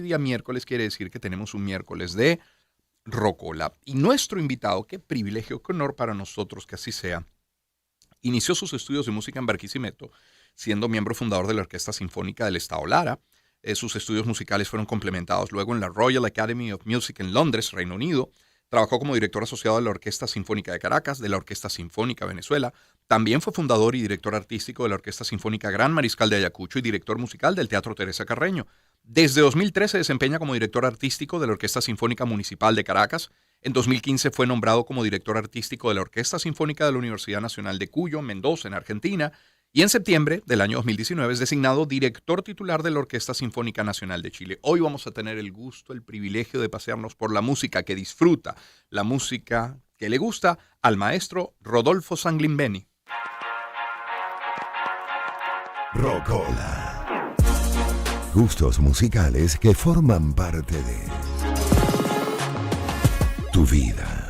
día miércoles quiere decir que tenemos un miércoles de Rocola. Y nuestro invitado, qué privilegio, qué honor para nosotros que así sea, inició sus estudios de música en Barquisimeto, siendo miembro fundador de la Orquesta Sinfónica del Estado Lara. Sus estudios musicales fueron complementados luego en la Royal Academy of Music en Londres, Reino Unido. Trabajó como director asociado de la Orquesta Sinfónica de Caracas, de la Orquesta Sinfónica Venezuela. También fue fundador y director artístico de la Orquesta Sinfónica Gran Mariscal de Ayacucho y director musical del Teatro Teresa Carreño. Desde 2013 se desempeña como director artístico de la Orquesta Sinfónica Municipal de Caracas. En 2015 fue nombrado como director artístico de la Orquesta Sinfónica de la Universidad Nacional de Cuyo, Mendoza, en Argentina. Y en septiembre del año 2019 es designado director titular de la Orquesta Sinfónica Nacional de Chile. Hoy vamos a tener el gusto, el privilegio de pasearnos por la música que disfruta, la música que le gusta al maestro Rodolfo Sanglimbeni. Rocola. Gustos musicales que forman parte de tu vida.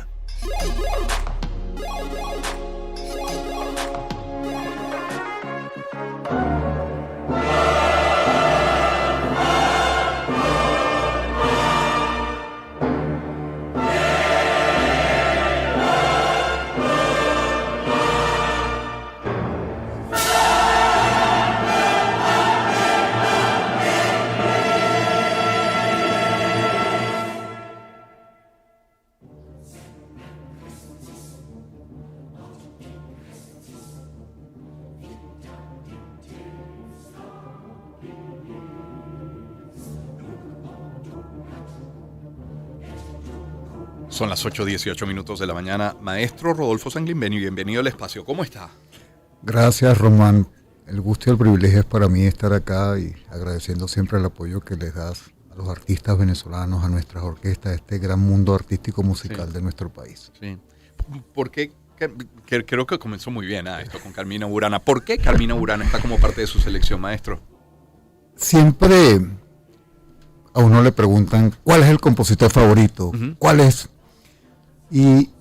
Son las 8:18 de la mañana. Maestro Rodolfo Sanglimbeni, bienvenido al espacio. ¿Cómo está? Gracias, Román. El gusto y el privilegio es para mí estar acá y agradeciendo siempre el apoyo que les das a los artistas venezolanos, a nuestras orquestas, a este gran mundo artístico musical de nuestro país. Sí. ¿Por qué? Creo que comenzó muy bien esto con Carmina Burana. ¿Por qué Carmina Burana está como parte de su selección, maestro? Siempre a uno le preguntan cuál es el compositor favorito, cuál es. Y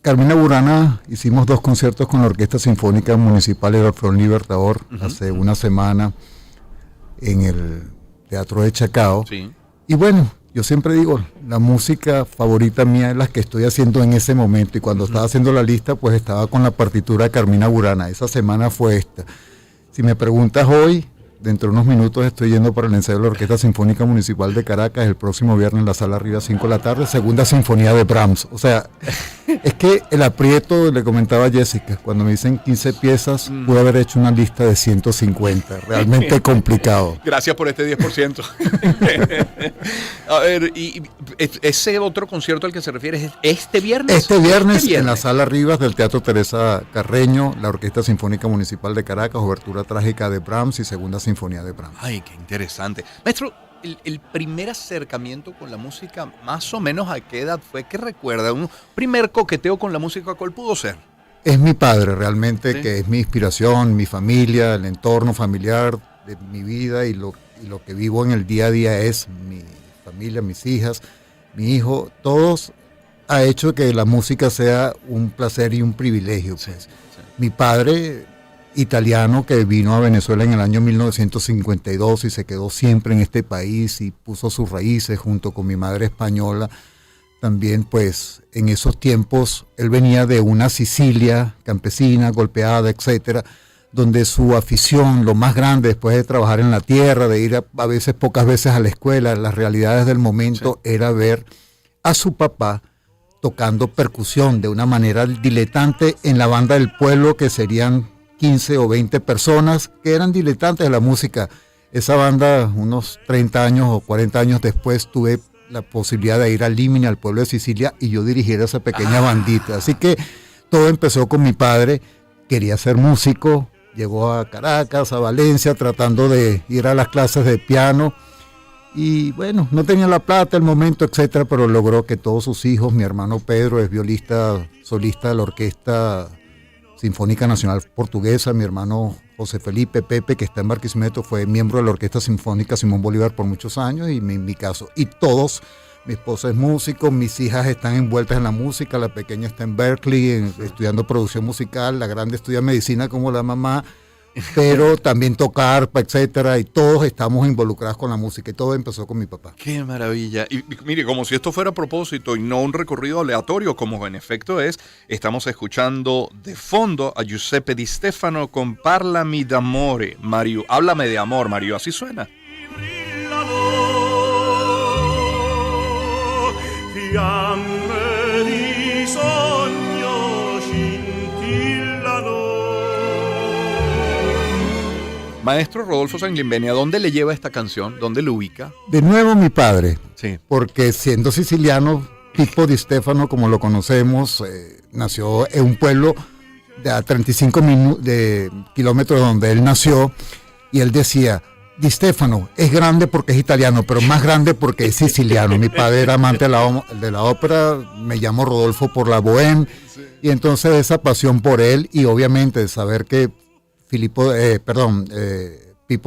Carmina Burana, hicimos 2 conciertos con la Orquesta Sinfónica Municipal del Orfeón Libertador hace una semana en el Teatro de Chacao. Sí. Y bueno, yo siempre digo, la música favorita mía es la que estoy haciendo en ese momento. Y cuando estaba haciendo la lista, pues estaba con la partitura de Carmina Burana. Esa semana fue esta. Si me preguntas hoy, dentro de unos minutos estoy yendo para el ensayo de la Orquesta Sinfónica Municipal de Caracas el próximo viernes en la Sala Arriba 5 de la tarde, segunda sinfonía de Brahms. O sea, es que el aprieto, le comentaba a Jessica, cuando me dicen 15 piezas, pude haber hecho una lista de 150. Realmente complicado. Gracias por este 10%. A ver, y ese otro concierto al que se refiere es este viernes. Este viernes en la Sala Rivas del Teatro Teresa Carreño, la Orquesta Sinfónica Municipal de Caracas, obertura trágica de Brahms y segunda sinfonía de Brahms. Ay, qué interesante. Maestro, el primer acercamiento con la música, más o menos, ¿a qué edad fue? ¿Qué recuerda? ¿Un primer coqueteo con la música cuál pudo ser? Es mi padre realmente, ¿Sí? Que es mi inspiración, mi familia, el entorno familiar de mi vida y lo que vivo en el día a día es mi familia, mis hijas, mi hijo, todos ha hecho que la música sea un placer y un privilegio. Pues. Sí. Mi padre, italiano, que vino a Venezuela en el año 1952 y se quedó siempre en este país y puso sus raíces junto con mi madre española. También, pues, en esos tiempos, él venía de una Sicilia campesina, golpeada, etcétera, donde su afición, lo más grande, después de trabajar en la tierra, de ir a veces, pocas veces a la escuela, las realidades del momento, era ver a su papá tocando percusión de una manera diletante en la banda del pueblo, que serían 15 o 20 personas que eran diletantes de la música. Esa banda, unos 30 años o 40 años después, tuve la posibilidad de ir al Límine, al pueblo de Sicilia, y yo dirigir esa pequeña bandita. Así que todo empezó con mi padre, quería ser músico, llegó a Caracas, a Valencia, tratando de ir a las clases de piano, y bueno, no tenía la plata, el momento, etcétera, pero logró que todos sus hijos, mi hermano Pedro es violista, solista de la Orquesta Sinfónica Nacional Portuguesa, mi hermano José Felipe Pepe, que está en Barquisimeto, fue miembro de la Orquesta Sinfónica Simón Bolívar por muchos años, y en mi caso, y todos, mi esposa es músico, mis hijas están envueltas en la música, la pequeña está en Berkeley estudiando producción musical, la grande estudia medicina como la mamá. pero también toca arpa, etcétera, y todos estamos involucrados con la música, y todo empezó con mi papá. Qué maravilla. Y mire, como si esto fuera a propósito y no un recorrido aleatorio, como en efecto es, estamos escuchando de fondo a Giuseppe Di Stefano con Parlami d'amore, Mario. Háblame de amor, Mario, así suena. Fiamme di sogno scintillano. Maestro Rodolfo Sanglimbeni, ¿a dónde le lleva esta canción? ¿Dónde lo ubica? De nuevo mi padre, Sí. porque siendo siciliano, Pippo Di Stefano, como lo conocemos, nació en un pueblo de a 35 kilómetros de donde él nació, y él decía, Di Stefano es grande porque es italiano, pero más grande porque es siciliano. Mi padre era amante de la ópera, me llamo Rodolfo por la bohème, y entonces esa pasión por él, y obviamente saber que Pippo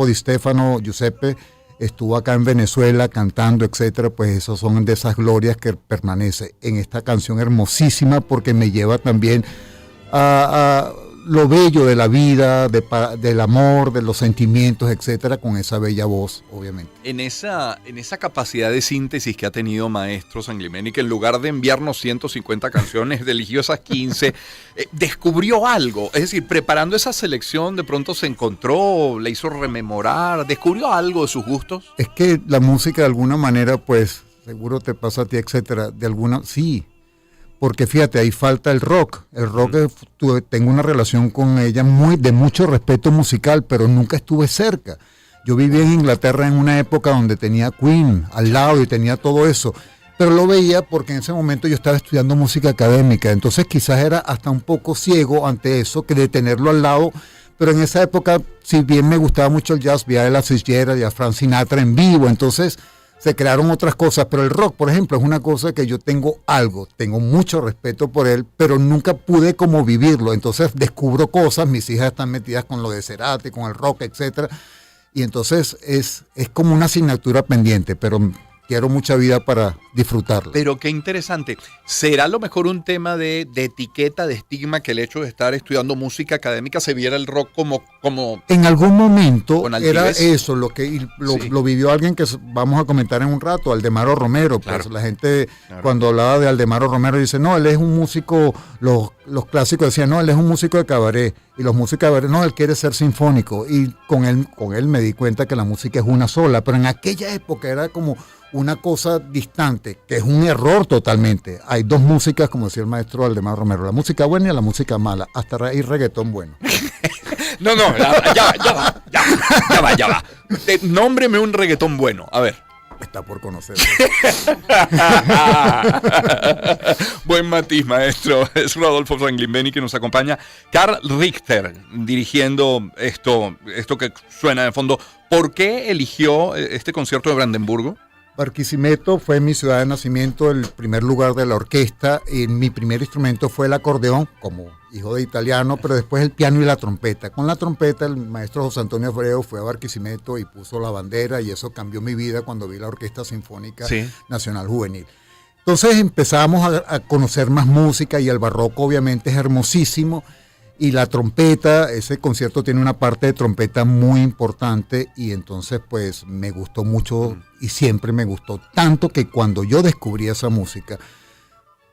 Di Stefano, Giuseppe, estuvo acá en Venezuela cantando, etcétera, pues esos son de esas glorias que permanece en esta canción hermosísima, porque me lleva también a lo bello de la vida, del amor, de los sentimientos, etcétera, con esa bella voz, obviamente. En esa capacidad de síntesis que ha tenido Maestro Sanglimbeni, que en lugar de enviarnos 150 canciones, eligió esas 15, descubrió algo. Es decir, preparando esa selección, de pronto se encontró, le hizo rememorar, descubrió algo de sus gustos. Es que la música de alguna manera, pues, seguro te pasa a ti, etcétera, sí. Porque fíjate, ahí falta el rock. El rock, tengo una relación con ella de mucho respeto musical, pero nunca estuve cerca. Yo viví en Inglaterra en una época donde tenía Queen al lado y tenía todo eso, pero lo veía porque en ese momento yo estaba estudiando música académica, entonces quizás era hasta un poco ciego ante eso, que de tenerlo al lado. Pero en esa época, si bien me gustaba mucho el jazz, vi a Ella Fitzgerald y a Frank Sinatra en vivo, entonces se crearon otras cosas, pero el rock, por ejemplo, es una cosa que yo tengo mucho respeto por él, pero nunca pude como vivirlo, entonces descubro cosas, mis hijas están metidas con lo de Cerati, con el rock, etcétera, y entonces es como una asignatura pendiente, pero quiero mucha vida para disfrutarla. Pero qué interesante. ¿Será a lo mejor un tema de etiqueta, de estigma, que el hecho de estar estudiando música académica se viera el rock como en algún momento era altivez? eso, lo vivió alguien que vamos a comentar en un rato, Aldemaro Romero. Claro. Pues la gente cuando hablaba de Aldemaro Romero dice, no, él es un músico, los clásicos decían, no, él es un músico de cabaret, y los músicos de cabaret, no, él quiere ser sinfónico, y con él me di cuenta que la música es una sola, pero en aquella época era como una cosa distante, que es un error totalmente. Hay dos músicas, como decía el maestro Aldemaro Romero, la música buena y la música mala, hasta hay reggaetón bueno. No, ya va. Nómbreme un reggaetón bueno, a ver. Está por conocer. Buen matiz, maestro. Es Rodolfo Sanglimbeni que nos acompaña. Carl Richter, dirigiendo esto que suena de fondo. ¿Por qué eligió este concierto de Brandenburgo? Barquisimeto fue mi ciudad de nacimiento, el primer lugar de la orquesta, y mi primer instrumento fue el acordeón, como hijo de italiano, pero después el piano y la trompeta. Con la trompeta el maestro José Antonio Abreu fue a Barquisimeto y puso la bandera, y eso cambió mi vida cuando vi la Orquesta Sinfónica Nacional Juvenil. Entonces empezamos a conocer más música, y el barroco obviamente es hermosísimo, y la trompeta, ese concierto tiene una parte de trompeta muy importante, y entonces pues me gustó mucho y siempre me gustó, tanto que cuando yo descubrí esa música,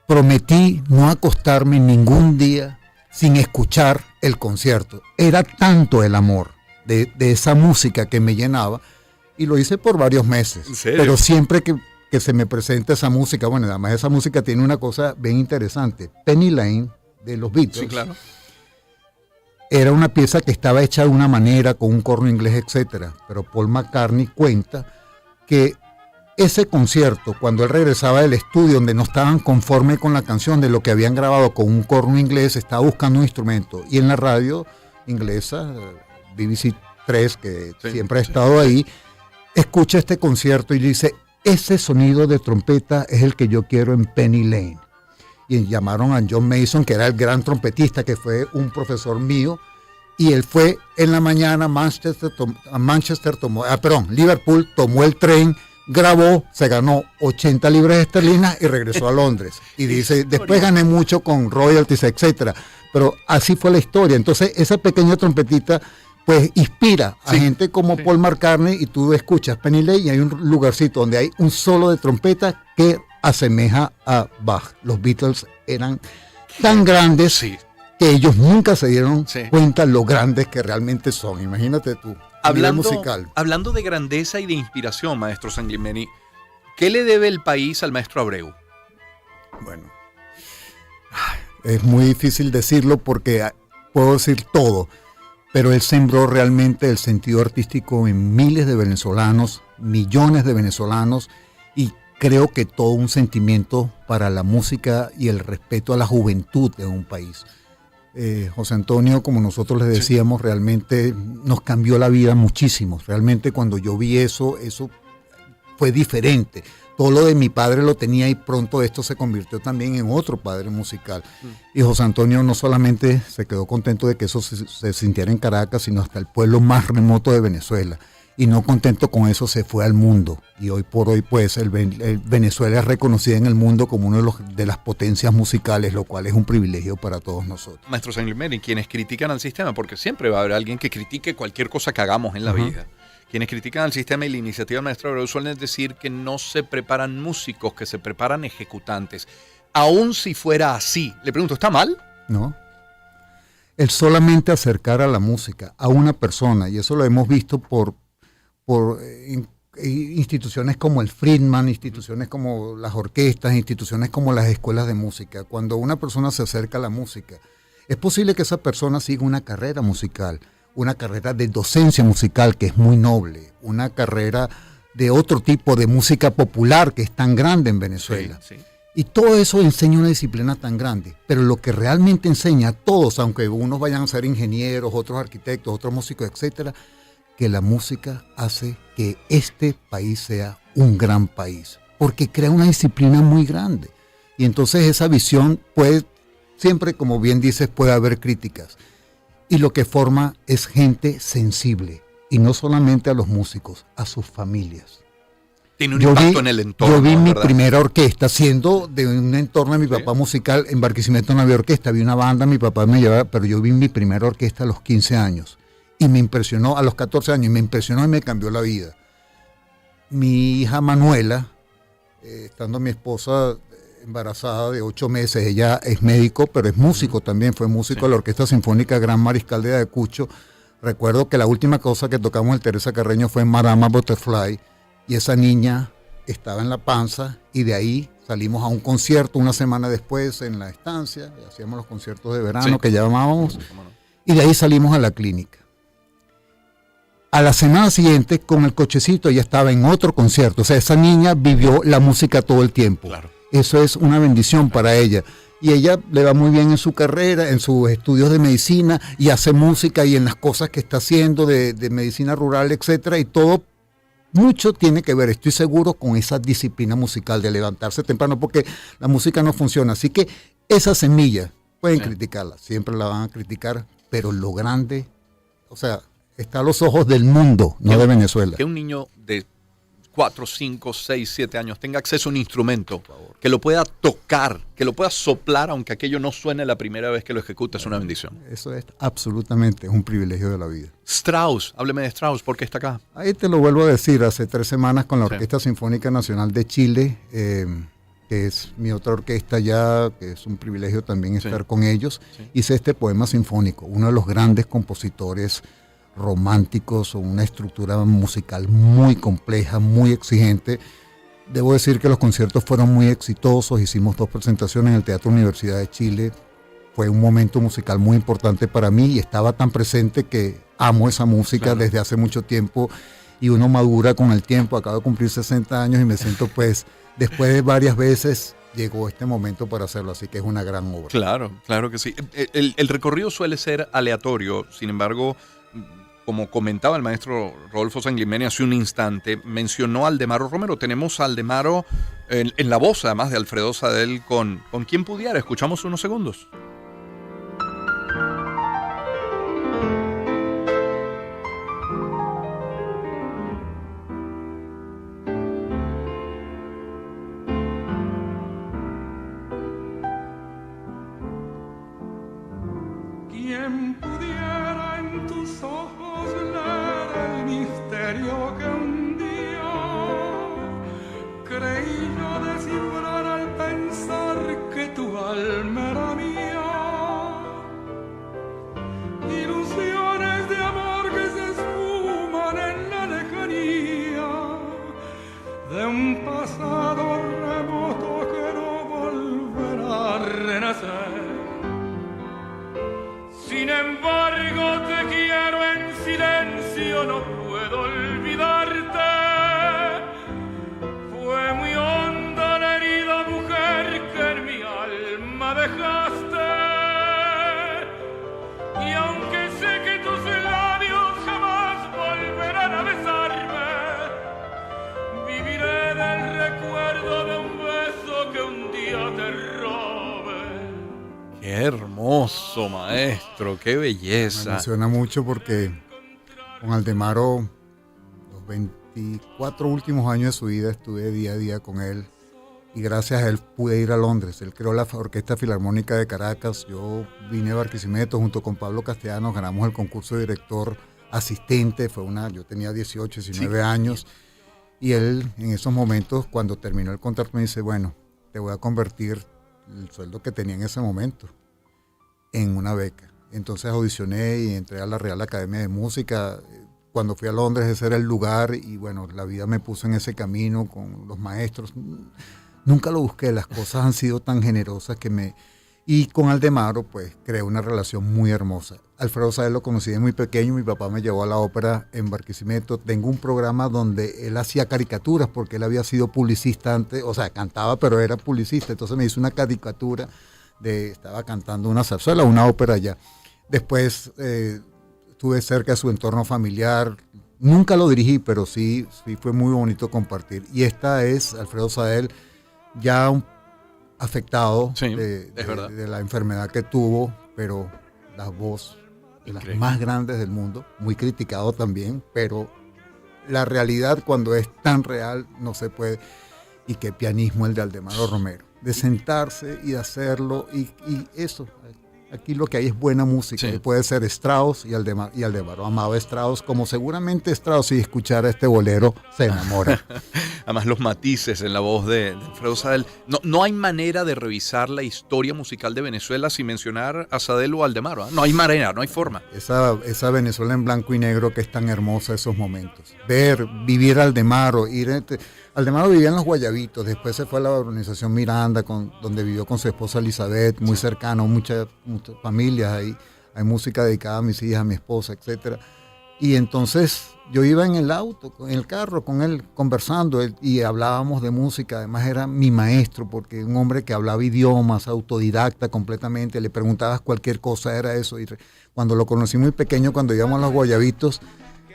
prometí no acostarme ningún día sin escuchar el concierto. Era tanto el amor de esa música que me llenaba, y lo hice por varios meses. ¿En serio? Pero siempre que se me presenta esa música, bueno, además esa música tiene una cosa bien interesante. Penny Lane, de los Beatles, Sí, claro. era una pieza que estaba hecha de una manera, con un corno inglés, etcétera. Pero Paul McCartney cuenta que ese concierto, cuando él regresaba del estudio, donde no estaban conformes con la canción de lo que habían grabado con un corno inglés, estaba buscando un instrumento. Y en la radio inglesa, BBC 3, que siempre ha estado ahí, escucha este concierto y dice, ese sonido de trompeta es el que yo quiero en Penny Lane. Y llamaron a John Mason, que era el gran trompetista, que fue un profesor mío, y él fue en la mañana Liverpool, tomó el tren, grabó, se ganó 80 libras esterlinas y regresó a Londres. Y dice, después gané mucho con royalties, etcétera. Pero así fue la historia. Entonces, esa pequeña trompetita, pues inspira a Sí, gente como sí. Paul McCartney, y tú escuchas Penny Lane y hay un lugarcito donde hay un solo de trompeta que asemeja a Bach. Los Beatles eran tan grandes Sí. que ellos nunca se dieron Sí. cuenta lo grandes que realmente son. Imagínate tú, a nivel musical. Hablando de grandeza y de inspiración, maestro Sanglimeni, ¿qué le debe el país al maestro Abreu? Bueno, es muy difícil decirlo porque puedo decir todo, pero él sembró realmente el sentido artístico en miles de venezolanos, millones de venezolanos, y creo que todo un sentimiento para la música y el respeto a la juventud de un país. José Antonio, como nosotros le decíamos, realmente nos cambió la vida muchísimo. Realmente cuando yo vi eso fue diferente. Todo lo de mi padre lo tenía y pronto esto se convirtió también en otro padre musical. Y José Antonio no solamente se quedó contento de que eso se sintiera en Caracas, sino hasta el pueblo más remoto de Venezuela. Y no contento con eso se fue al mundo. Y hoy por hoy pues el Venezuela es reconocida en el mundo como uno de las potencias musicales, lo cual es un privilegio para todos nosotros. Maestro Sanglimeni, quienes critican al sistema, porque siempre va a haber alguien que critique cualquier cosa que hagamos en la vida. Quienes critican al sistema y la iniciativa del maestro Abreu suelen decir que no se preparan músicos, que se preparan ejecutantes. Aún si fuera así, le pregunto, ¿está mal? No. El solamente acercar a la música a una persona, y eso lo hemos visto por instituciones como el Friedman, instituciones como las orquestas, instituciones como las escuelas de música. Cuando una persona se acerca a la música, es posible que esa persona siga una carrera musical, una carrera de docencia musical que es muy noble, una carrera de otro tipo de música popular que es tan grande en Venezuela. Sí. Y todo eso enseña una disciplina tan grande, pero lo que realmente enseña a todos, aunque unos vayan a ser ingenieros, otros arquitectos, otros músicos, etcétera, que la música hace que este país sea un gran país, porque crea una disciplina muy grande. Y entonces esa visión puede, siempre como bien dices, puede haber críticas. Y lo que forma es gente sensible, y no solamente a los músicos, a sus familias. Tiene un impacto en el entorno. Yo vi mi ¿verdad? primera orquesta, siendo de un entorno de mi papá musical. En Barquisimeto no había orquesta, había una banda, mi papá me llevaba, pero yo vi mi primera orquesta a los 15 años. Y me impresionó, a los 14 años, y me impresionó y me cambió la vida. Mi hija Manuela, estando mi esposa embarazada de 8 meses, ella es médico, pero es músico también, fue músico de la Orquesta Sinfónica Gran Mariscal de Ayacucho. Recuerdo que la última cosa que tocamos en Teresa Carreño fue Marama Butterfly, y esa niña estaba en la panza, y de ahí salimos a un concierto una semana después en la estancia, hacíamos los conciertos de verano que llamábamos, y de ahí salimos a la clínica. A la semana siguiente, con el cochecito, ella estaba en otro concierto. O sea, esa niña vivió la música todo el tiempo. Claro. Eso es una bendición para ella. Y ella le va muy bien en su carrera, en sus estudios de medicina, y hace música y en las cosas que está haciendo de medicina rural, etcétera, y todo mucho tiene que ver, estoy seguro, con esa disciplina musical de levantarse temprano, porque la música no funciona. Así que esa semilla, pueden criticarla, siempre la van a criticar, pero lo grande, o sea, está a los ojos del mundo, no de Venezuela. Que un niño de 4, 5, 6, 7 años tenga acceso a un instrumento, que lo pueda tocar, que lo pueda soplar, aunque aquello no suene la primera vez que lo ejecuta, es una bendición. Eso es absolutamente un privilegio de la vida. Strauss, hábleme de Strauss, ¿por qué está acá? Ahí te lo vuelvo a decir, hace 3 semanas con la Orquesta Sinfónica Nacional de Chile, que es mi otra orquesta ya, que es un privilegio también estar con ellos, hice este poema sinfónico, uno de los grandes compositores románticos, o una estructura musical muy compleja, muy exigente. Debo decir que los conciertos fueron muy exitosos, hicimos 2 presentaciones en el Teatro Universidad de Chile, fue un momento musical muy importante para mí y estaba tan presente que amo esa música desde hace mucho tiempo, y uno madura con el tiempo. Acabo de cumplir 60 años y me siento, pues, después de varias veces llegó este momento para hacerlo, así que es una gran obra. Claro, claro que sí. El recorrido suele ser aleatorio, sin embargo, como comentaba el maestro Rodolfo Sanglimeni hace un instante, mencionó a Aldemaro Romero. Tenemos a Aldemaro en la voz, además de Alfredo Sadel, con quien pudiera. Escuchamos unos segundos. Quien pudiera en tus ojos creí yo descifrar al pensar que tu alma era mía. Ilusiones de amor que se esfuman en la lejanía de un pasado remoto que no volverá a renacer. Sin embargo te quiero en silencio, no puedo olvidarte. Fue muy honda la herida, mujer, que en mi alma dejaste. Y aunque sé que tus labios jamás volverán a besarme, viviré del recuerdo de un beso que un día te robe. Qué hermoso, maestro, qué Me belleza. emociona mucho porque con Aldemaro, los 24 últimos años de su vida, estuve día a día con él y gracias a él pude ir a Londres. Él creó la Orquesta Filarmónica de Caracas. Yo vine a Barquisimeto junto con Pablo Castellanos, ganamos el concurso de director asistente. Yo tenía 18, 19 años y él en esos momentos, cuando terminó el contrato, me dice, bueno, te voy a convertir el sueldo que tenía en ese momento en una beca. Entonces audicioné y entré a la Real Academia de Música. Cuando fui a Londres ese era el lugar y bueno, la vida me puso en ese camino con los maestros. Nunca lo busqué, las cosas han sido tan generosas que me... Y con Aldemaro pues creé una relación muy hermosa. Alfredo Saez lo conocí de muy pequeño, mi papá me llevó a la ópera en Barquisimeto. Tengo un programa donde él hacía caricaturas porque él había sido publicista antes, o sea, cantaba pero era publicista, entonces me hizo una caricatura estaba cantando una zarzuela, una ópera allá. Después estuve cerca de su entorno familiar, nunca lo dirigí, pero sí fue muy bonito compartir. Y esta es Alfredo Saez, ya afectado Sí, de la enfermedad que tuvo, pero la voz de las más grandes del mundo, muy criticado también, pero la realidad cuando es tan real no se puede. Y qué pianismo el de Aldemaro Romero, de sentarse y hacerlo y eso. Aquí lo que hay es buena música, Sí. Puede ser Strauss y Aldemaro amaba Strauss, como seguramente Strauss si escuchara este bolero se enamora. Además los matices en la voz de Alfredo Sadel. No hay manera de revisar la historia musical de Venezuela sin mencionar a Sadel o Aldemaro. No hay manera, no hay forma. Esa Venezuela en blanco y negro que es tan hermosa esos momentos. Vivir Aldemaro, Aldemaro vivía en los Guayabitos, después se fue a la organización Miranda, donde vivió con su esposa Elizabeth, muy cercano, muchas familias ahí. Hay música dedicada a mis hijas, a mi esposa, etc. Y entonces yo iba en el auto, en el carro con él, conversando y hablábamos de música. Además era mi maestro, porque un hombre que hablaba idiomas, autodidacta completamente, le preguntabas cualquier cosa, era eso. Y cuando lo conocí muy pequeño, cuando íbamos a los Guayabitos,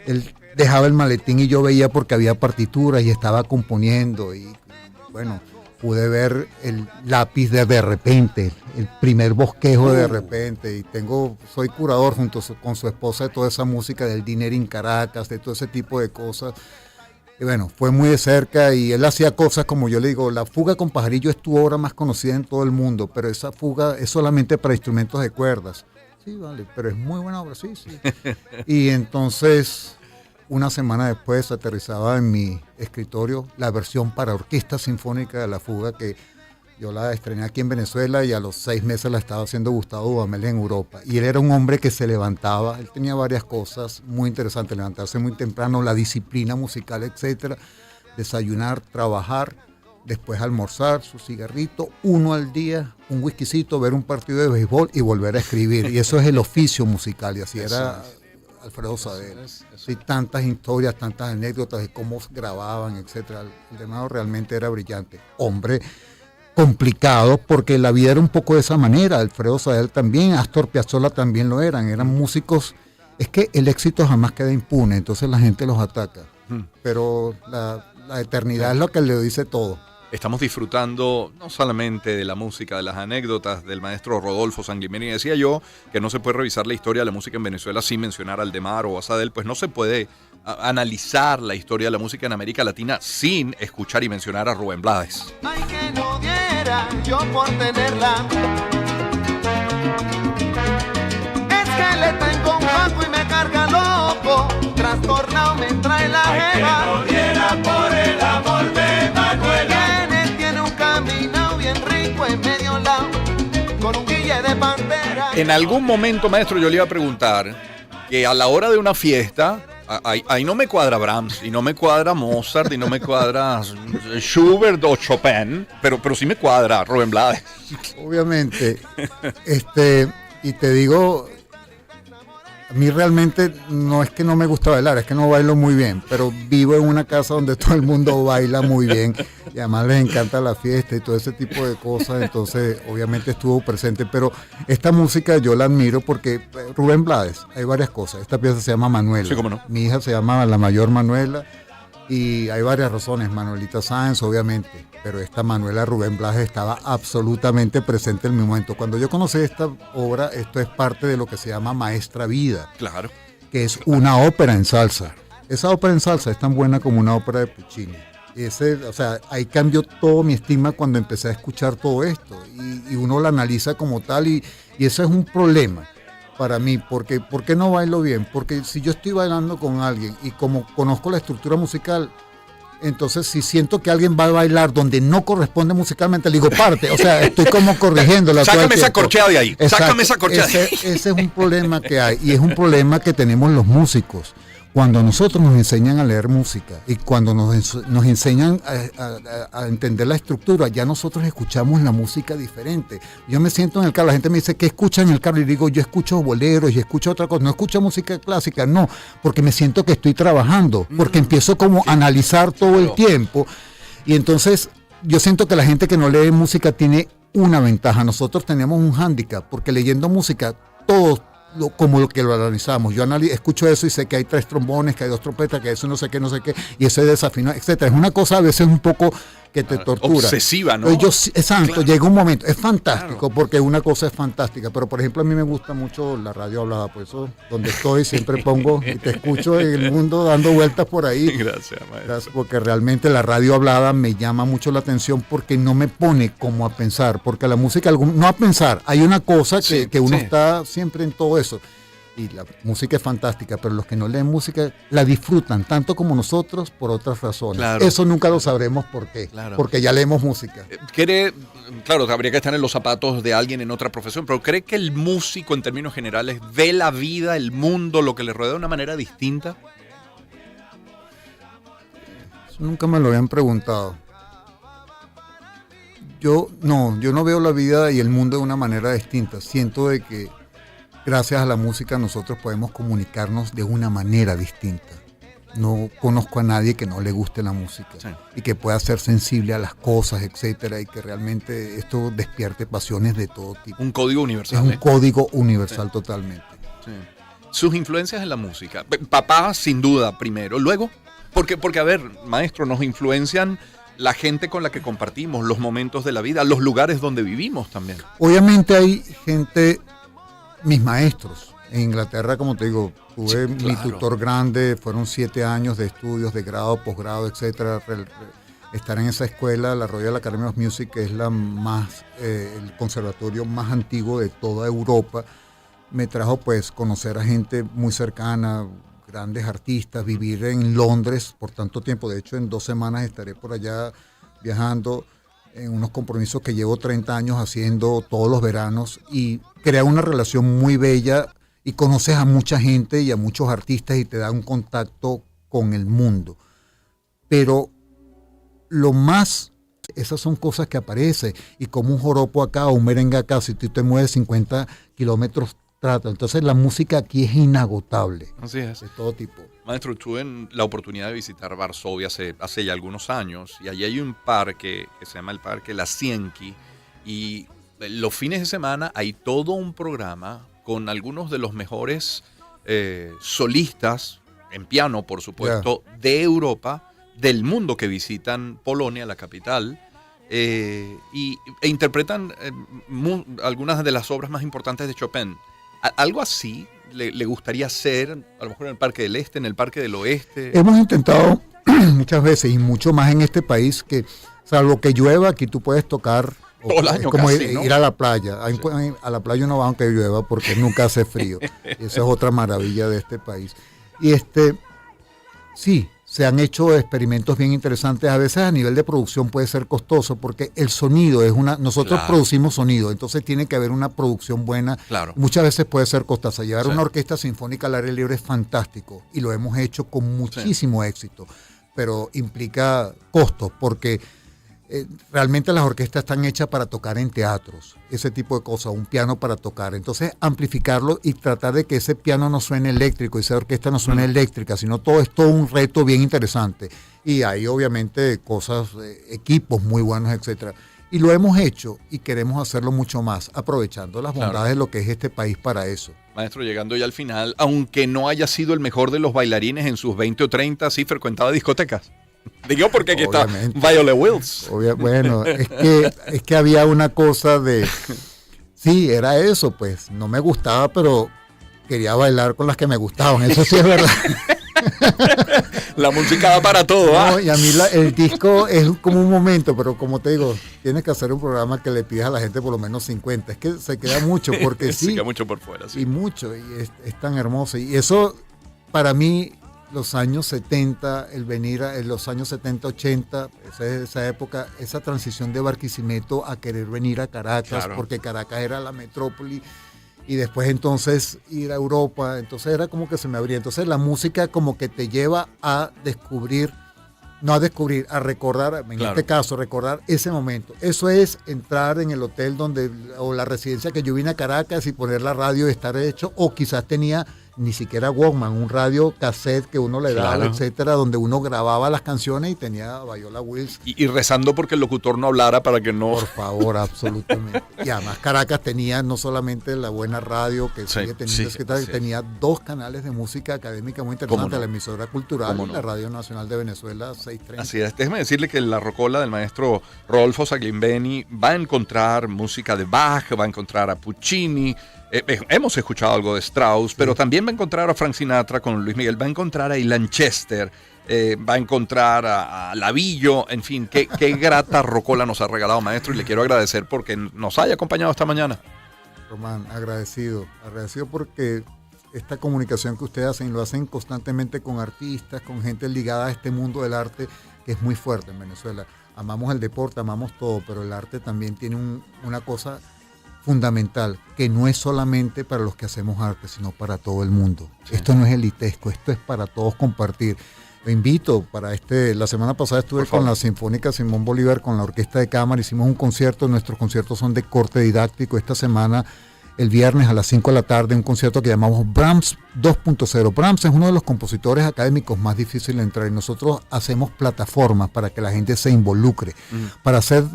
él dejaba el maletín y yo veía porque había partituras y estaba componiendo y bueno, pude ver el lápiz de repente, el primer bosquejo de repente y soy curador junto con su esposa de toda esa música del Dinero Caracas, de todo ese tipo de cosas. Y bueno, fue muy de cerca y él hacía cosas como yo le digo, la fuga con pajarillo es tu obra más conocida en todo el mundo, pero esa fuga es solamente para instrumentos de cuerdas. Sí, vale, pero es muy buena obra, sí. Y entonces, una semana después aterrizaba en mi escritorio la versión para orquesta sinfónica de la fuga que yo la estrené aquí en Venezuela y a los 6 meses la estaba haciendo Gustavo Dudamel en Europa. Y él era un hombre que se levantaba, él tenía varias cosas muy interesantes, levantarse muy temprano, la disciplina musical, etcétera, desayunar, trabajar, después almorzar, su cigarrito, 1 al día, un whiskycito, ver un partido de béisbol y volver a escribir. Y eso es el oficio musical y así era Alfredo Saez. Sí, tantas historias, tantas anécdotas de cómo grababan, etcétera. El demás realmente era brillante. Hombre complicado porque la vida era un poco de esa manera. Alfredo Saez también, Astor Piazzolla también lo eran músicos. Es que el éxito jamás queda impune, entonces la gente los ataca. Pero la eternidad es lo que le dice todo. Estamos disfrutando no solamente de la música, de las anécdotas del maestro Rodolfo Sanguimeni. Decía yo que no se puede revisar la historia de la música en Venezuela sin mencionar a Aldemaro o a Sadel, pues no se puede analizar la historia de la música en América Latina sin escuchar y mencionar a Rubén Blades. Ay, que no diera yo por tenerla. Es que le tengo un banco y me carga loco, trastornado me trae la jeva. Ay, que no diera por el amor de Manuela. En algún momento, maestro, yo le iba a preguntar que a la hora de una fiesta, ahí no me cuadra Brahms, y no me cuadra Mozart, y no me cuadra Schubert o Chopin, pero sí me cuadra Rubén Blades. Obviamente. Y te digo, a mí realmente no es que no me gusta bailar, es que no bailo muy bien, pero vivo en una casa donde todo el mundo baila muy bien y además les encanta la fiesta y todo ese tipo de cosas, entonces obviamente estuvo presente, pero esta música yo la admiro porque Rubén Blades, hay varias cosas, esta pieza se llama Manuela, Sí, cómo no. Mi hija se llama la mayor Manuela y hay varias razones, Manuelita Sáenz obviamente, pero esta Manuela Rubén Blades estaba absolutamente presente en mi momento. Cuando yo conocí esta obra, esto es parte de lo que se llama Maestra Vida, Claro. que es una ópera en salsa. Esa ópera en salsa es tan buena como una ópera de Puccini. Ahí cambió todo mi estima cuando empecé a escuchar todo esto y uno la analiza como tal y eso es un problema para mí, porque ¿por qué no bailo bien? Porque si yo estoy bailando con alguien y como conozco la estructura musical, entonces si siento que alguien va a bailar donde no corresponde musicalmente, le digo parte, o sea, estoy como corrigiéndola. Sácame esa corchea de ahí. Exacto. Sácame esa corchea de ahí. Ese es un problema que hay y es un problema que tenemos los músicos. Cuando nosotros nos enseñan a leer música y cuando nos enseñan a entender la estructura, ya nosotros escuchamos la música diferente. Yo me siento en el carro, la gente me dice, ¿qué escucha en el carro? Y digo, yo escucho boleros y escucho otra cosa. No escucho música clásica, no, porque me siento que estoy trabajando, porque empiezo como a analizar todo el tiempo. Y entonces yo siento que la gente que no lee música tiene una ventaja. Nosotros tenemos un hándicap, porque leyendo música, todos como lo que lo analizamos. Yo escucho eso y sé que hay 3 trombones, que hay 2 trompetas, que eso no sé qué, y eso es desafinado, etcétera. Es una cosa a veces un poco que te tortura. Obsesiva, ¿no? Exacto, Claro. llega un momento, es fantástico, Claro. porque una cosa es fantástica, pero por ejemplo a mí me gusta mucho la radio hablada, por eso donde estoy siempre pongo y te escucho en el mundo dando vueltas por ahí. Gracias, maestro. Gracias, porque realmente la radio hablada me llama mucho la atención porque no me pone como a pensar, porque la música, no a pensar, hay una cosa que uno está siempre en todo eso, y la música es fantástica, pero los que no leen música la disfrutan tanto como nosotros por otras razones. Claro. Eso nunca lo sabremos por qué, Claro. porque ya leemos música. Claro, habría que estar en los zapatos de alguien en otra profesión, pero ¿cree que el músico en términos generales ve la vida, el mundo, lo que le rodea de una manera distinta? Eso nunca me lo habían preguntado. Yo no veo la vida y el mundo de una manera distinta. Siento de que gracias a la música nosotros podemos comunicarnos de una manera distinta. No conozco a nadie que no le guste la música Sí. y que pueda ser sensible a las cosas, etcétera, y que realmente esto despierte pasiones de todo tipo. Un código Es universal. un código universal totalmente. Sí. Sus influencias en la música. Papá, sin duda, primero. Luego, porque a ver, maestro, nos influencian la gente con la que compartimos, los momentos de la vida, los lugares donde vivimos también. Obviamente hay gente, mis maestros, en Inglaterra, como te digo, tuve Sí, mi claro. tutor grande, fueron 7 años de estudios, de grado, posgrado, etcétera. Estar en esa escuela, la Royal Academy of Music, que es el conservatorio más antiguo de toda Europa, me trajo pues conocer a gente muy cercana, grandes artistas, vivir en Londres por tanto tiempo. De hecho, en 2 semanas estaré por allá viajando en unos compromisos que llevo 30 años haciendo todos los veranos y crea una relación muy bella y conoces a mucha gente y a muchos artistas y te da un contacto con el mundo. Pero lo más, esas son cosas que aparecen y como un joropo acá o un merengue acá, si tú te mueves 50 kilómetros trata. Entonces la música aquí es inagotable, Así es. de todo tipo. Maestro, tuve la oportunidad de visitar Varsovia hace ya algunos años y allí hay un parque que se llama el Parque Lasienki y los fines de semana hay todo un programa con algunos de los mejores solistas en piano, por supuesto, de Europa, del mundo, que visitan Polonia, la capital, e interpretan algunas de las obras más importantes de Chopin. ¿Algo así le gustaría hacer, a lo mejor en el Parque del Este, en el Parque del Oeste? Hemos intentado muchas veces y mucho más en este país que, salvo que llueva, aquí tú puedes tocar. Todo el año es como casi, ¿no? ir a la playa. A la playa uno va aunque llueva porque nunca hace frío. Y esa es otra maravilla de este país. Y sí, se han hecho experimentos bien interesantes. A veces a nivel de producción puede ser costoso porque el sonido es nosotros producimos sonido, entonces tiene que haber una producción buena. Claro. Muchas veces puede ser costosa. Llevar una orquesta sinfónica al aire libre es fantástico y lo hemos hecho con muchísimo éxito, pero implica costos porque realmente las orquestas están hechas para tocar en teatros, ese tipo de cosas, un piano para tocar. Entonces, amplificarlo y tratar de que ese piano no suene eléctrico y esa orquesta no suene eléctrica, sino todo es todo un reto bien interesante. Y hay obviamente cosas, equipos muy buenos, etcétera. Y lo hemos hecho y queremos hacerlo mucho más, aprovechando las bondades de lo que es este país para eso. Maestro, llegando ya al final, aunque no haya sido el mejor de los bailarines en sus 20 o 30, sí frecuentaba discotecas. Digo porque aquí Obviamente. está Violet Wills. Bueno, es que había una cosa de... Sí, era eso, pues. No me gustaba, pero quería bailar con las que me gustaban. Eso sí es verdad. La música da para todo, ¿ah? No, y a mí el disco es como un momento, pero como te digo, tienes que hacer un programa que le pidas a la gente por lo menos 50. Es que se queda mucho, porque Se queda mucho por fuera, sí. Y mucho, y es tan hermoso. Y eso, para mí... Los años 70, el venir en los años 70, 80, esa época, esa transición de Barquisimeto a querer venir a Caracas, porque Caracas era la metrópoli, y después entonces ir a Europa, entonces era como que se me abría. Entonces la música como que te lleva a descubrir, no a descubrir, a recordar, en este caso, recordar ese momento. Eso es entrar en el hotel o la residencia que yo vine a Caracas y poner la radio y estar hecho, o quizás tenía... ni siquiera Walkman, un radio cassette que uno le daba, etcétera, donde uno grababa las canciones y tenía Viola Wills. Y rezando porque el locutor no hablara para que no... Por favor, absolutamente. Y además Caracas tenía no solamente la buena radio que sigue teniendo, tenía 2 canales de música académica muy interesantes, la emisora cultural y la Radio Nacional de Venezuela 630. Así es, déjeme decirle que en la rocola del maestro Rodolfo Saglimbeni va a encontrar música de Bach, va a encontrar a Puccini, hemos escuchado algo de Strauss, pero también va a encontrar a Frank Sinatra con Luis Miguel, va a encontrar a Ilan Chester, va a encontrar a Lavillo, en fin, qué grata rocola nos ha regalado, maestro, y le quiero agradecer porque nos haya acompañado esta mañana. Román, agradecido porque esta comunicación que ustedes hacen, lo hacen constantemente con artistas, con gente ligada a este mundo del arte, que es muy fuerte en Venezuela. Amamos el deporte, amamos todo, pero el arte también tiene una cosa fundamental, que no es solamente para los que hacemos arte, sino para todo el mundo. Esto no es elitesco, esto es para todos compartir. Lo invito para la semana pasada estuve con la Sinfónica Simón Bolívar, con la Orquesta de Cámara, hicimos un concierto, nuestros conciertos son de corte didáctico. Esta semana, el viernes a las 5 de la tarde, un concierto que llamamos Brahms 2.0. Brahms es uno de los compositores académicos más difíciles de entrar y nosotros hacemos plataformas para que la gente se involucre, para hacer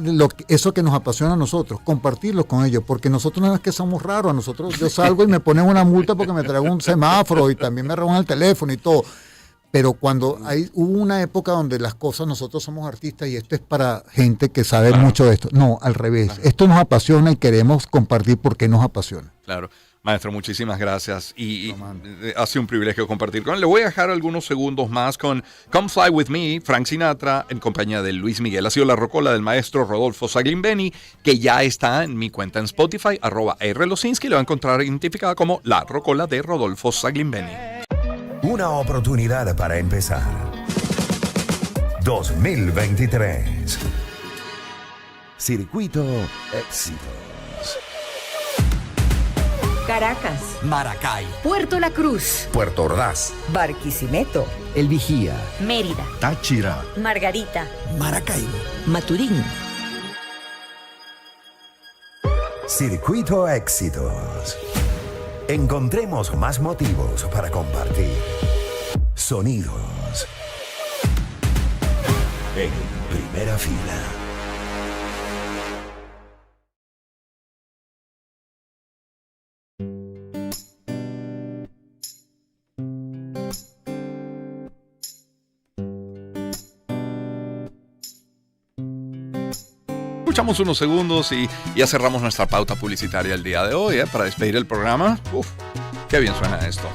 eso que nos apasiona a nosotros, compartirlo con ellos, porque nosotros no es que somos raros, yo salgo y me ponen una multa porque me traigo un semáforo y también me roban el teléfono y todo. Pero cuando hubo una época donde las cosas, nosotros somos artistas y esto es para gente que sabe mucho de esto. No, al revés. Esto nos apasiona y queremos compartir porque nos apasiona. Claro. Maestro, muchísimas gracias y ha sido un privilegio compartir con él. Le voy a dejar algunos segundos más con Come Fly With Me, Frank Sinatra, en compañía de Luis Miguel. Ha sido la rocola del maestro Rodolfo Saglimbeni, que ya está en mi cuenta en Spotify, @rlosinski, lo va a encontrar identificada como la rocola de Rodolfo Saglimbeni. Una oportunidad para empezar. 2023. Circuito Éxitos. Caracas, Maracay, Puerto La Cruz, Puerto Ordaz, Barquisimeto, El Vigía, Mérida, Táchira, Margarita, Maracaibo, Maturín. Circuito Éxitos. Encontremos más motivos para compartir. Sonidos. En primera fila. Escuchamos unos segundos y ya cerramos nuestra pauta publicitaria el día de hoy, para despedir el programa. Uf, qué bien suena esto.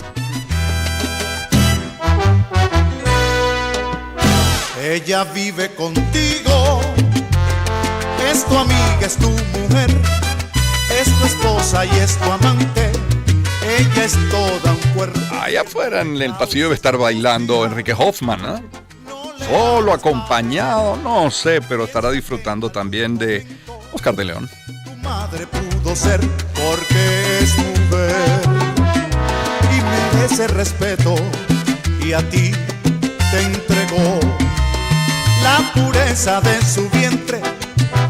Ella vive contigo, es tu amiga, es tu mujer, es tu esposa y es tu amante. Ella es toda un cuerpo. Allá afuera en el pasillo debe estar bailando Enrique Hoffman, ¿no? solo, acompañado, no sé, pero estará disfrutando también de Oscar de León. Tu madre pudo ser porque es mujer y merece respeto, y a ti te entregó la pureza de su vientre,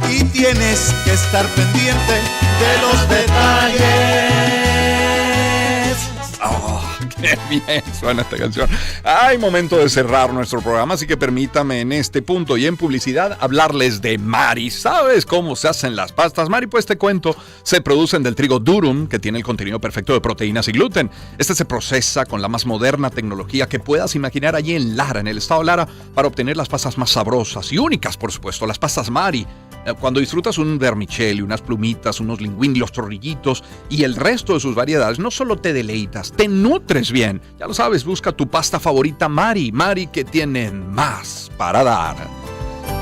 y tienes que estar pendiente de los detalles. Oh, qué bien suena esta canción. Hay momento de cerrar nuestro programa, así que permítame en este punto y en publicidad hablarles de Mari. ¿Sabes cómo se hacen las pastas Mari? Pues te cuento, se producen del trigo durum, que tiene el contenido perfecto de proteínas y gluten. Este se procesa con la más moderna tecnología que puedas imaginar allí en Lara, en el estado de Lara, para obtener las pastas más sabrosas y únicas, por supuesto, las pastas Mari. Cuando disfrutas un vermicelli, unas plumitas, unos linguini, los torrillitos y el resto de sus variedades, no solo te deleitas, te nutres bien. Ya lo sabes, busca tu pasta favorita Mari. Mari, que tienen más para dar.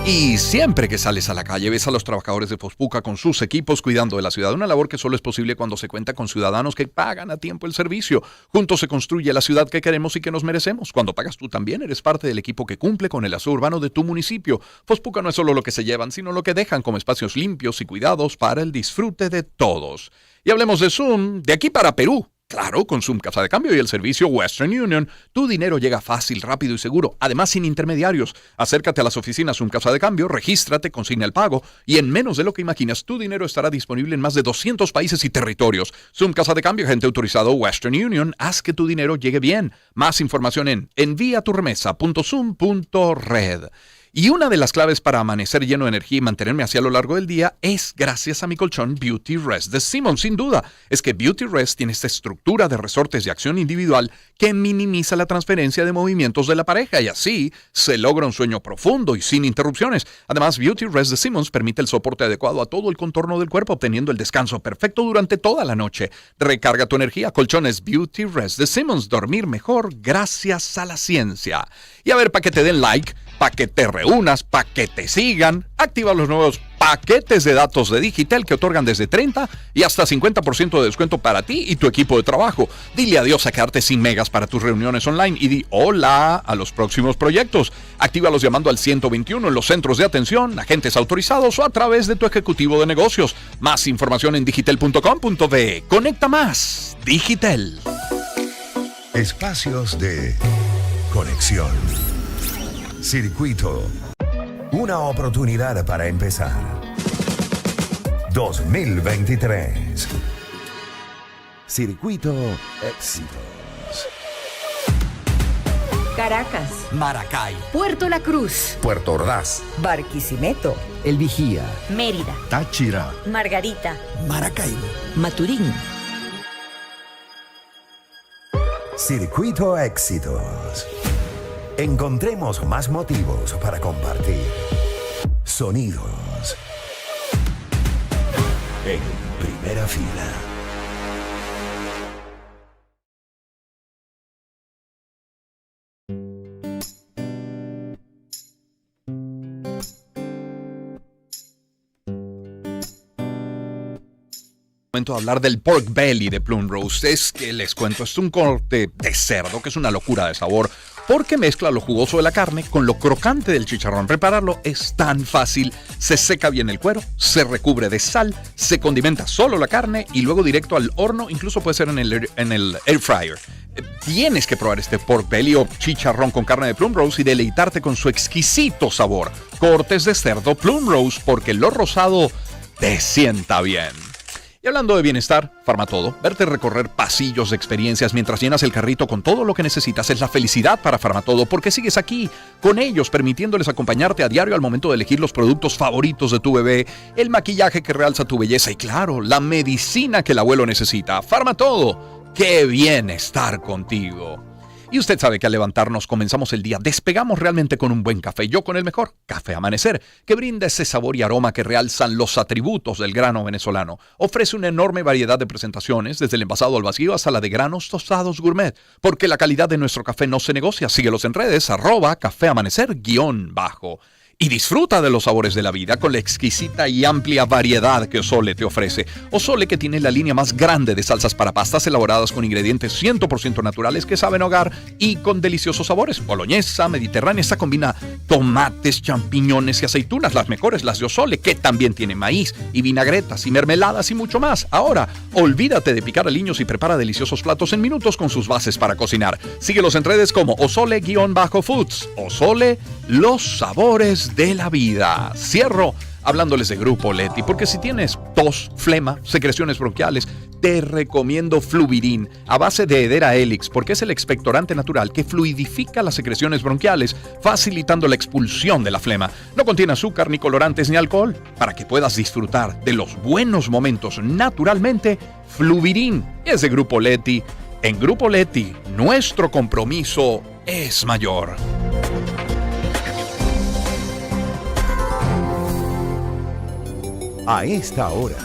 Y siempre que sales a la calle ves a los trabajadores de Fospuca con sus equipos cuidando de la ciudad. Una labor que solo es posible cuando se cuenta con ciudadanos que pagan a tiempo el servicio. Juntos se construye la ciudad que queremos y que nos merecemos. Cuando pagas tú también eres parte del equipo que cumple con el aseo urbano de tu municipio. Fospuca no es solo lo que se llevan, sino lo que dejan como espacios limpios y cuidados para el disfrute de todos. Y hablemos de Zoom, de aquí para Perú. Claro, con Zoom Casa de Cambio y el servicio Western Union, tu dinero llega fácil, rápido y seguro, además sin intermediarios. Acércate a las oficinas Zoom Casa de Cambio, regístrate, consigna el pago y en menos de lo que imaginas, tu dinero estará disponible en más de 200 países y territorios. Zoom Casa de Cambio, agente autorizado Western Union, haz que tu dinero llegue bien. Más información en enviaturremesa.zoom.red. Y una de las claves para amanecer lleno de energía y mantenerme así a lo largo del día es gracias a mi colchón Beauty Rest de Simmons. Sin duda, es que Beauty Rest tiene esta estructura de resortes de acción individual que minimiza la transferencia de movimientos de la pareja y así se logra un sueño profundo y sin interrupciones. Además, Beauty Rest de Simmons permite el soporte adecuado a todo el contorno del cuerpo, obteniendo el descanso perfecto durante toda la noche. Recarga tu energía. Colchones Beauty Rest de Simmons. Dormir mejor gracias a la ciencia. Y a ver, para que te den like, para que te reúnas, para que te sigan, activa los nuevos paquetes de datos de Digitel que otorgan desde 30 y hasta 50% de descuento para ti y tu equipo de trabajo. Dile adiós a quedarte sin megas para tus reuniones online y di hola a los próximos proyectos. Actívalos llamando al 121 en los centros de atención, agentes autorizados o a través de tu ejecutivo de negocios. Más información en digitel.com.be. Conecta más. Digitel. Espacios de conexión. Circuito. Una oportunidad para empezar. 2023. Circuito Éxitos. Caracas, Maracay, Puerto La Cruz, Puerto Ordaz, Barquisimeto, El Vigía, Mérida, Táchira, Margarita, Maracaibo. Maturín. Circuito Éxitos. Encontremos más motivos para compartir. Sonidos. En primera fila. Momento de hablar del pork belly de Plum Roast. Es que les cuento, es un corte de cerdo que es una locura de sabor porque mezcla lo jugoso de la carne con lo crocante del chicharrón. Prepararlo es tan fácil, se seca bien el cuero, se recubre de sal, se condimenta solo la carne y luego directo al horno, incluso puede ser en el air fryer. Tienes que probar este pork belly o chicharrón con carne de Plum Roast y deleitarte con su exquisito sabor. Cortes de cerdo Plum Roast porque lo rosado te sienta bien. Y hablando de bienestar, Farmatodo, verte recorrer pasillos de experiencias mientras llenas el carrito con todo lo que necesitas es la felicidad para Farmatodo, porque sigues aquí con ellos, permitiéndoles acompañarte a diario al momento de elegir los productos favoritos de tu bebé, el maquillaje que realza tu belleza y, claro, la medicina que el abuelo necesita. Farmatodo, qué bien estar contigo. Y usted sabe que al levantarnos comenzamos el día, despegamos realmente con un buen café. Yo con el mejor, Café Amanecer, que brinda ese sabor y aroma que realzan los atributos del grano venezolano. Ofrece una enorme variedad de presentaciones, desde el envasado al vacío hasta la de granos tostados gourmet. Porque la calidad de nuestro café no se negocia. Síguelos en redes, @cafeamanecer_. Y disfruta de los sabores de la vida con la exquisita y amplia variedad que Osole te ofrece. Osole, que tiene la línea más grande de salsas para pastas elaboradas con ingredientes 100% naturales que saben a hogar y con deliciosos sabores. Boloñesa, mediterránea, esta combina tomates, champiñones y aceitunas, las mejores, las de Osole, que también tiene maíz y vinagretas y mermeladas y mucho más. Ahora, olvídate de picar aliños y prepara deliciosos platos en minutos con sus bases para cocinar. Síguelos en redes como Osole_Foods. Osole, los sabores de la vida. Cierro hablándoles de Grupo Leti, porque si tienes tos, flema, secreciones bronquiales, te recomiendo Fluvirin, a base de Hedera helix, porque es el expectorante natural que fluidifica las secreciones bronquiales, facilitando la expulsión de la flema. No contiene azúcar, ni colorantes, ni alcohol. Para que puedas disfrutar de los buenos momentos naturalmente, Fluvirin es de Grupo Leti. En Grupo Leti, nuestro compromiso es mayor. A esta hora.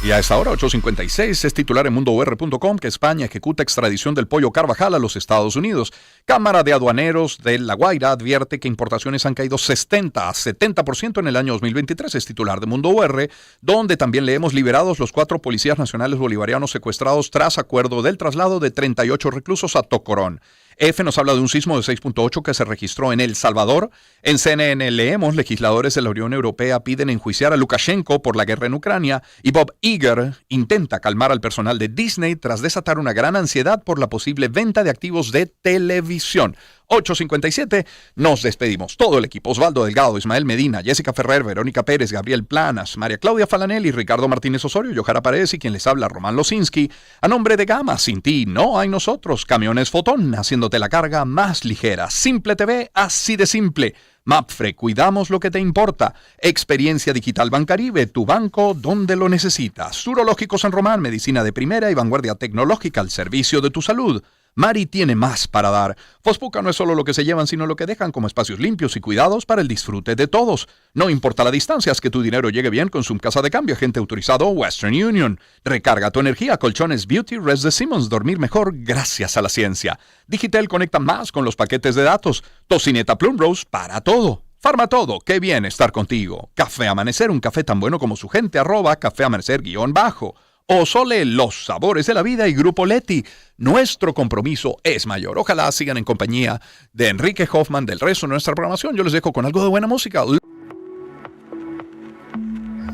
Y a esta hora, 8:56, es titular en MundoUR.com que España ejecuta extradición del pollo Carvajal a los Estados Unidos. Cámara de Aduaneros de La Guaira advierte que importaciones han caído 60 a 70% en el año 2023. Es titular de MundoUR, donde también leemos liberados los 4 policías nacionales bolivarianos secuestrados tras acuerdo del traslado de 38 reclusos a Tocorón. EFE nos habla de un sismo de 6.8 que se registró en El Salvador. En CNN leemos, legisladores de la Unión Europea piden enjuiciar a Lukashenko por la guerra en Ucrania, y Bob Iger intenta calmar al personal de Disney tras desatar una gran ansiedad por la posible venta de activos de televisión. 8:57, nos despedimos. Todo el equipo: Osvaldo Delgado, Ismael Medina, Jessica Ferrer, Verónica Pérez, Gabriel Planas, María Claudia Falanelli, Ricardo Martínez Osorio, Yohara Paredes y quien les habla, Román Losinski. A nombre de Gama, sin ti no hay nosotros. Camiones Fotón, haciéndote la carga más ligera. Simple TV, así de simple. Mapfre, cuidamos lo que te importa. Experiencia Digital Bancaribe, tu banco donde lo necesitas. Urológico San Román, medicina de primera y vanguardia tecnológica al servicio de tu salud. Mari tiene más para dar. Fospuca no es solo lo que se llevan, sino lo que dejan como espacios limpios y cuidados para el disfrute de todos. No importa la distancia, es que tu dinero llegue bien con su casa de cambio, agente autorizado Western Union. Recarga tu energía, colchones Beauty Rest de Simmons, dormir mejor gracias a la ciencia. Digital conecta más con los paquetes de datos. Tocineta Plumrose para todo. Farmatodo, qué bien estar contigo. Café Amanecer, un café tan bueno como su gente, @Café Amanecer _ Osole, los sabores de la vida, y Grupo Leti, nuestro compromiso es mayor. Ojalá sigan en compañía de Enrique Hoffman del resto de nuestra programación. Yo les dejo con algo de buena música.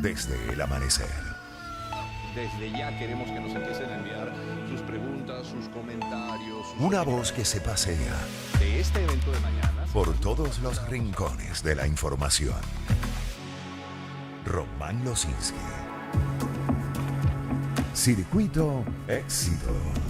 Desde el amanecer. Desde ya queremos que nos empiecen a enviar sus preguntas, sus comentarios. Una voz que se pasea de este evento de mañana por todos los rincones de la información. Román Losinski. Circuito Éxito.